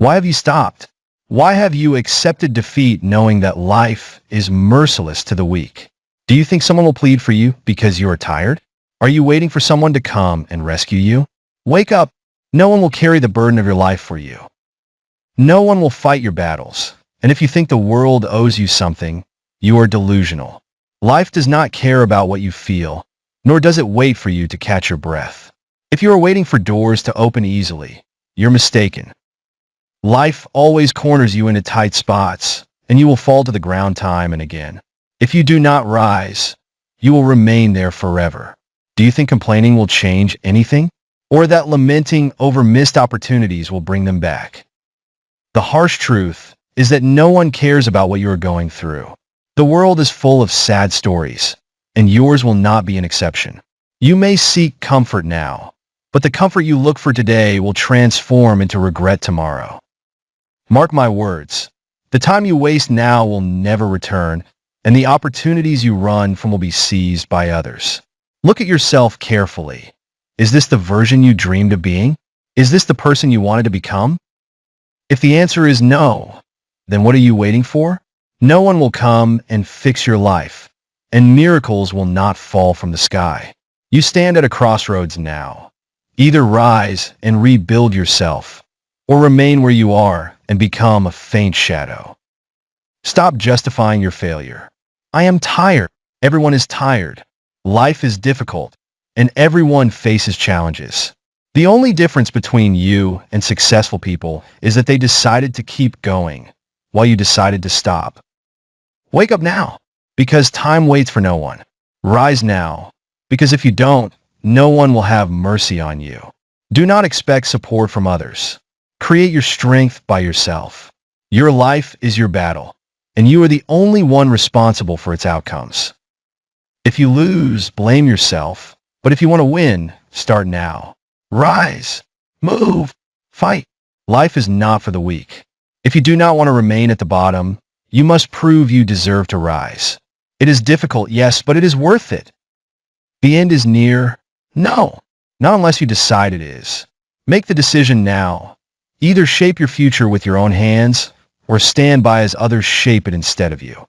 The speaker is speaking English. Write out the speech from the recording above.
Why have you stopped? Why have you accepted defeat knowing that life is merciless to the weak? Do you think someone will plead for you because you are tired? Are you waiting for someone to come and rescue you? Wake up. No one will carry the burden of your life for you. No one will fight your battles. And if you think the world owes you something, you are delusional. Life does not care about what you feel, nor does it wait for you to catch your breath. If you are waiting for doors to open easily, you're mistaken. Life always corners you into tight spots, and you will fall to the ground time and again. If you do not rise, you will remain there forever. Do you think complaining will change anything? Or that lamenting over missed opportunities will bring them back? The harsh truth is that no one cares about what you are going through. The world is full of sad stories, and yours will not be an exception. You may seek comfort now, but the comfort you look for today will transform into regret tomorrow. Mark my words, the time you waste now will never return, and the opportunities you run from will be seized by others. Look at yourself carefully. Is this the version you dreamed of being? Is this the person you wanted to become? If the answer is no, then what are you waiting for? No one will come and fix your life, and miracles will not fall from the sky. You stand at a crossroads now. Either rise and rebuild yourself, or remain where you are and become a faint shadow. Stop justifying your failure. I am tired. Everyone is tired. Life is difficult, and everyone faces challenges. The only difference between you and successful people is that they decided to keep going, while you decided to stop. Wake up now, because time waits for no one. Rise now, because if you don't, no one will have mercy on you. Do not expect support from others. Create your strength by yourself. Your life is your battle, and you are the only one responsible for its outcomes. If you lose, blame yourself, but if you want to win, start now. Rise, move, fight. Life is not for the weak. If you do not want to remain at the bottom, you must prove you deserve to rise. It is difficult, yes, but it is worth it. The end is near. No, not unless you decide it is. Make the decision now. Either shape your future with your own hands, or stand by as others shape it instead of you.